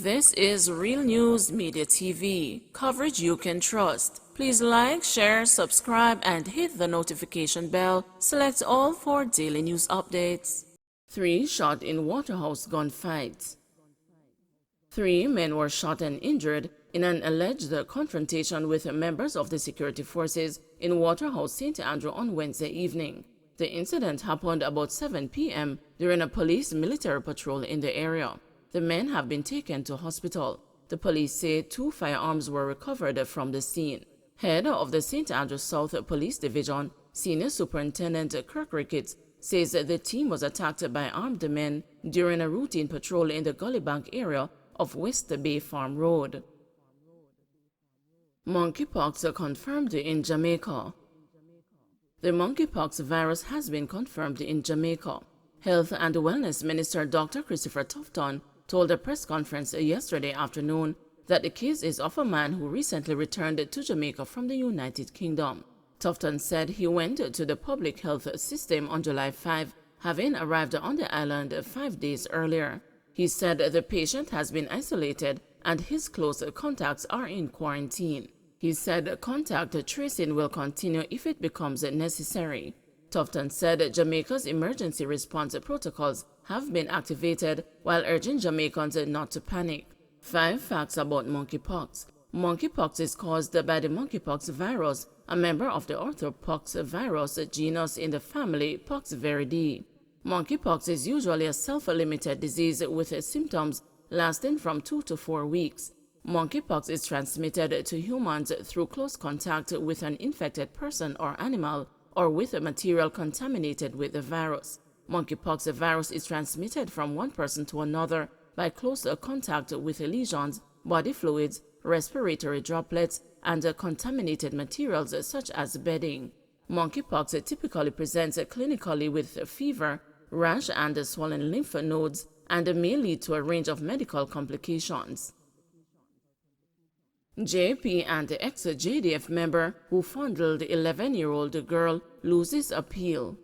This is Real News Media TV, coverage you can trust. Please like, share, subscribe, and hit the notification bell. Select all for daily news updates. 3 shot in Waterhouse gunfight. 3 men were shot and injured in an alleged confrontation with members of the security forces in Waterhouse, St. Andrew on Wednesday evening. The incident happened about 7 p.m. during a police-military patrol in the area. The men have been taken to hospital. The police say 2 firearms were recovered from the scene. Head of the St. Andrew South Police Division, Senior Superintendent Kirk Ricketts, says the team was attacked by armed men during a routine patrol in the Gully Bank area of West Bay Farm Road. Monkeypox confirmed in Jamaica. The monkeypox virus has been confirmed in Jamaica. Health and Wellness Minister Dr. Christopher Tufton told a press conference yesterday afternoon that the case is of a man who recently returned to Jamaica from the United Kingdom. Tufton said he went to the public health system on July 5, having arrived on the island 5 days earlier. He said the patient has been isolated and his close contacts are in quarantine. He said contact tracing will continue if it becomes necessary. Tufton said Jamaica's emergency response protocols have been activated while urging Jamaicans not to panic. 5 facts about monkeypox. Monkeypox is caused by the monkeypox virus, a member of the orthopox virus genus in the family Poxviridae. Monkeypox is usually a self-limited disease with symptoms lasting from 2 to 4 weeks. Monkeypox is transmitted to humans through close contact with an infected person or animal, or with a material contaminated with the virus. Monkeypox virus is transmitted from one person to another by close contact with lesions, body fluids, respiratory droplets, and contaminated materials such as bedding. Monkeypox typically presents clinically with fever, rash, and swollen lymph nodes, and may lead to a range of medical complications. JP and ex-JDF member who fondled 11-year-old girl loses appeal.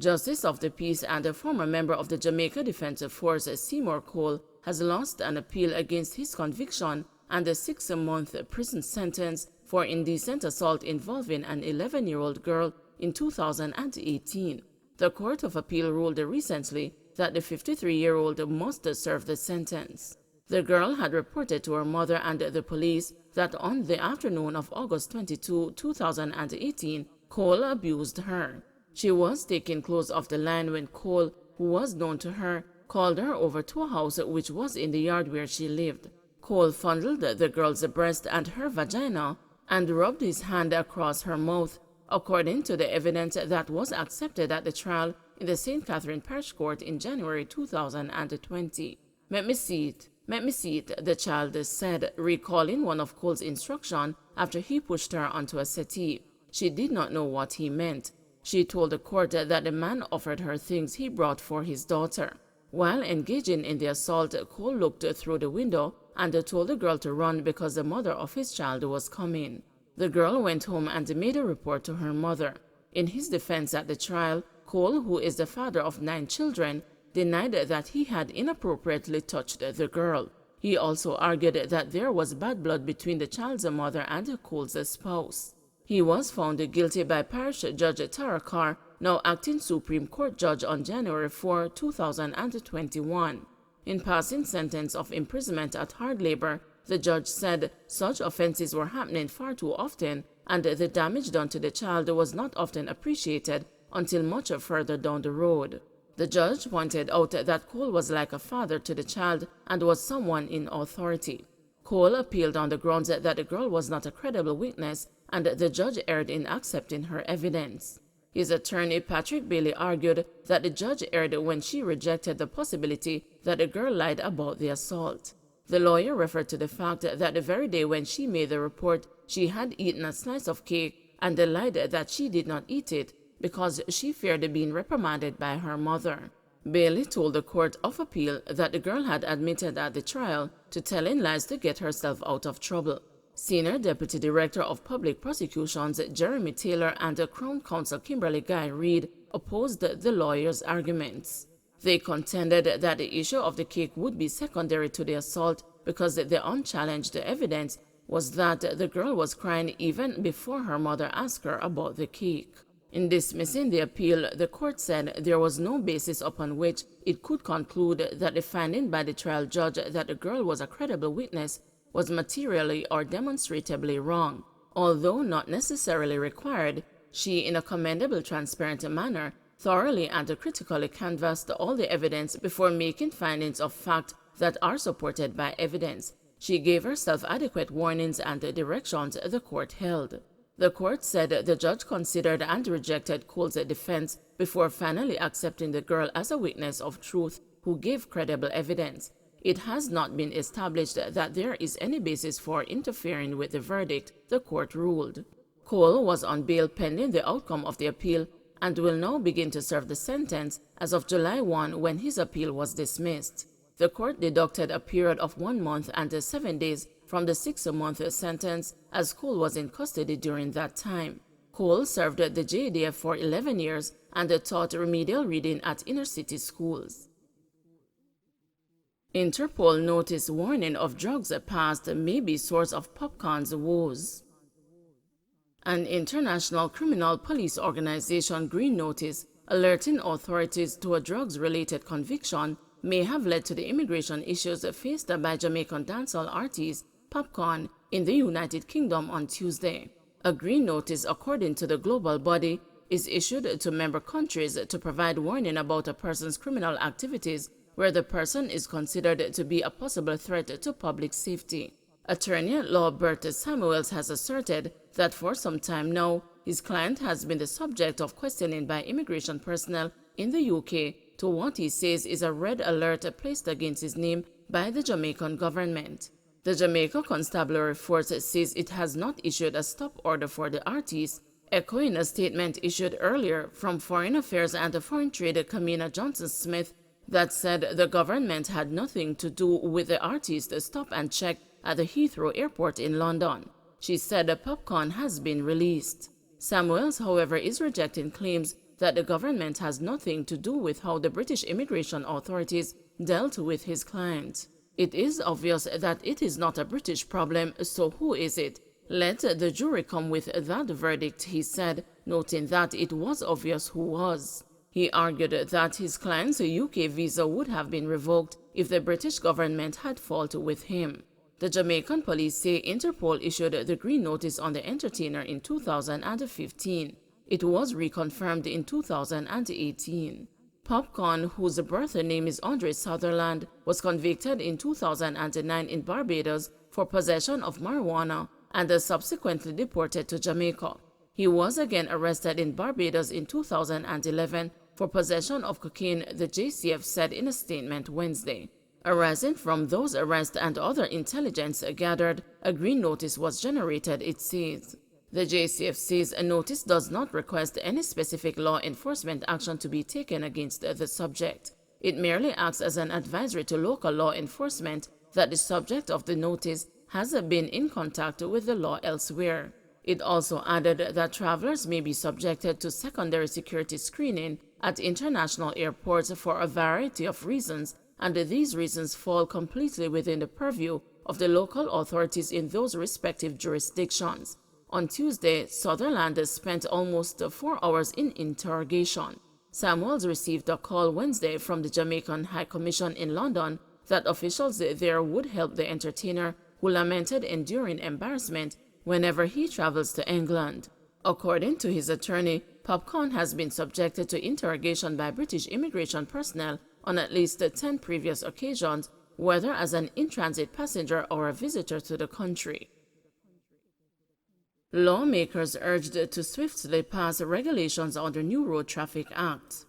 Justice of the Peace and a former member of the Jamaica Defense Force, Seymour Cole, has lost an appeal against his conviction and a 6-month prison sentence for indecent assault involving an 11-year-old girl in 2018. The Court of Appeal ruled recently that the 53-year-old must serve the sentence. The girl had reported to her mother and the police that on the afternoon of August 22, 2018, Cole abused her. She was taking clothes off the line when Cole, who was known to her, called her over to a house which was in the yard where she lived. Cole fondled the girl's breast and her vagina and rubbed his hand across her mouth, according to the evidence that was accepted at the trial in the St. Catherine Parish Court in January 2020. Let me see it, the child said, recalling one of Cole's instructions after he pushed her onto a settee. She did not know what he meant. She told the court that the man offered her things he brought for his daughter. While engaging in the assault, Cole looked through the window and told the girl to run because the mother of his child was coming. The girl went home and made a report to her mother. In his defense at the trial, Cole, who is the father of 9 children, denied that he had inappropriately touched the girl. He also argued that there was bad blood between the child's mother and Cole's spouse. He was found guilty by Parish Judge Tara Carr, now acting Supreme Court Judge, on January 4, 2021. In passing sentence of imprisonment at hard labor, the judge said such offenses were happening far too often and the damage done to the child was not often appreciated until much further down the road. The judge pointed out that Cole was like a father to the child and was someone in authority. Cole appealed on the grounds that the girl was not a credible witness and the judge erred in accepting her evidence. His attorney, Patrick Bailey, argued that the judge erred when she rejected the possibility that the girl lied about the assault. The lawyer referred to the fact that the very day when she made the report, she had eaten a slice of cake and lied that she did not eat it because she feared being reprimanded by her mother. Bailey told the Court of Appeal that the girl had admitted at the trial to telling lies to get herself out of trouble. Senior Deputy Director of Public Prosecutions Jeremy Taylor and Crown Counsel Kimberly Guy Reid opposed the lawyer's arguments. They contended that the issue of the cake would be secondary to the assault because the unchallenged evidence was that the girl was crying even before her mother asked her about the cake. In dismissing the appeal, the court said there was no basis upon which it could conclude that the finding by the trial judge that the girl was a credible witness was materially or demonstrably wrong. Although not necessarily required, she, in a commendable transparent manner, thoroughly and critically canvassed all the evidence before making findings of fact that are supported by evidence. She gave herself adequate warnings and directions, the court held. The court said the judge considered and rejected Cole's defense before finally accepting the girl as a witness of truth who gave credible evidence. It has not been established that there is any basis for interfering with the verdict, the court ruled. Cole was on bail pending the outcome of the appeal and will now begin to serve the sentence as of July 1 when his appeal was dismissed. The court deducted a period of 1 month and 7 days from the 6-month sentence as Cole was in custody during that time. Cole served the JDF for 11 years and taught remedial reading at inner-city schools. Interpol notice warning of drugs passed may be source of popcorn's woes. An international criminal police organization green notice alerting authorities to a drugs-related conviction may have led to the immigration issues faced by Jamaican dancehall artist Popcorn in the United Kingdom on Tuesday. A green notice, according to the global body, is issued to member countries to provide warning about a person's criminal activities where the person is considered to be a possible threat to public safety. Attorney at law Bert Samuels has asserted that for some time now, his client has been the subject of questioning by immigration personnel in the UK to what he says is a red alert placed against his name by the Jamaican government. The Jamaica Constabulary Force says it has not issued a stop order for the artist, echoing a statement issued earlier from Foreign Affairs and Foreign Trade Kamina Johnson-Smith that said the government had nothing to do with the artist's stop and check at the Heathrow Airport in London. She said the popcorn has been released. Samuels, however, is rejecting claims that the government has nothing to do with how the British immigration authorities dealt with his client. It is obvious that it is not a British problem, so who is it? Let the jury come with that verdict, he said, noting that it was obvious who was. He argued that his client's UK visa would have been revoked if the British government had fault with him. The Jamaican police say Interpol issued the green notice on the entertainer in 2015. It was reconfirmed in 2018. Popcorn, whose birth name is Andre Sutherland, was convicted in 2009 in Barbados for possession of marijuana and subsequently deported to Jamaica. He was again arrested in Barbados in 2011 for possession of cocaine, the JCF said in a statement Wednesday. Arising from those arrests and other intelligence gathered, a green notice was generated, it says. The JCF says a notice does not request any specific law enforcement action to be taken against the subject. It merely acts as an advisory to local law enforcement that the subject of the notice has been in contact with the law elsewhere. It also added that travelers may be subjected to secondary security screening at international airports for a variety of reasons, and these reasons fall completely within the purview of the local authorities in those respective jurisdictions. On Tuesday, Sutherland spent almost 4 hours in interrogation. Samuels received a call Wednesday from the Jamaican High Commission in London that officials there would help the entertainer, who lamented enduring embarrassment whenever he travels to England. According to his attorney, Popcorn has been subjected to interrogation by British immigration personnel on at least 10 previous occasions, whether as an in-transit passenger or a visitor to the country. Lawmakers urged to swiftly pass regulations on the new Road Traffic Act.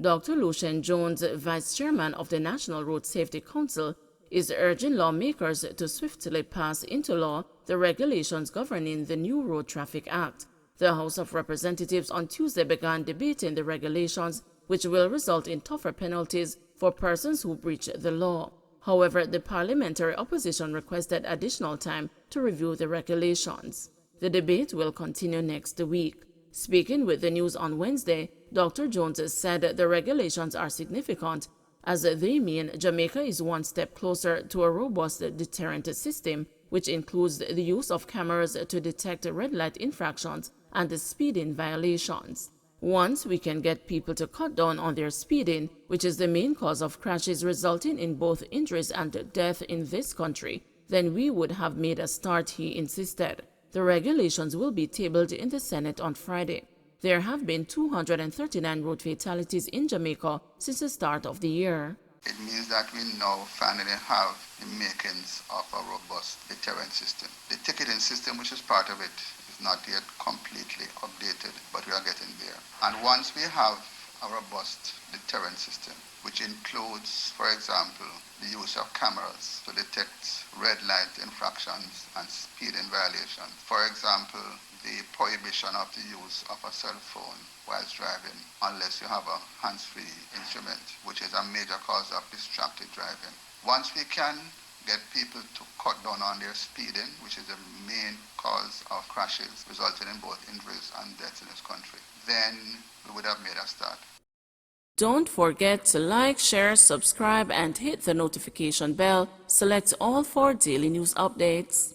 Dr. Lucien Jones, Vice Chairman of the National Road Safety Council, is urging lawmakers to swiftly pass into law the regulations governing the new Road Traffic Act. The House of Representatives on Tuesday began debating the regulations, which will result in tougher penalties for persons who breach the law. However, the parliamentary opposition requested additional time to review the regulations. The debate will continue next week. Speaking with the news on Wednesday, Dr. Jones said the regulations are significant as they mean Jamaica is one step closer to a robust deterrent system, which includes the use of cameras to detect red light infractions and speeding violations. Once we can get people to cut down on their speeding, which is the main cause of crashes resulting in both injuries and death in this country, then we would have made a start, he insisted. The regulations will be tabled in the Senate on Friday. There have been 239 road fatalities in Jamaica since the start of the year. It means that we now finally have the makings of a robust deterrent system. The ticketing system, which is part of it, is not yet completely updated, but we are getting there. And once we have a robust deterrent system, which includes, for example, the use of cameras to detect red light infractions and speeding violations. For example, the prohibition of the use of a cell phone whilst driving unless you have a hands-free instrument, which is a major cause of distracted driving. Once we can get people to cut down on their speeding, which is the main cause of crashes resulting in both injuries and deaths in this country, then we would have made a start. Don't forget to like, share, subscribe, and hit the notification bell. Select all for daily news updates.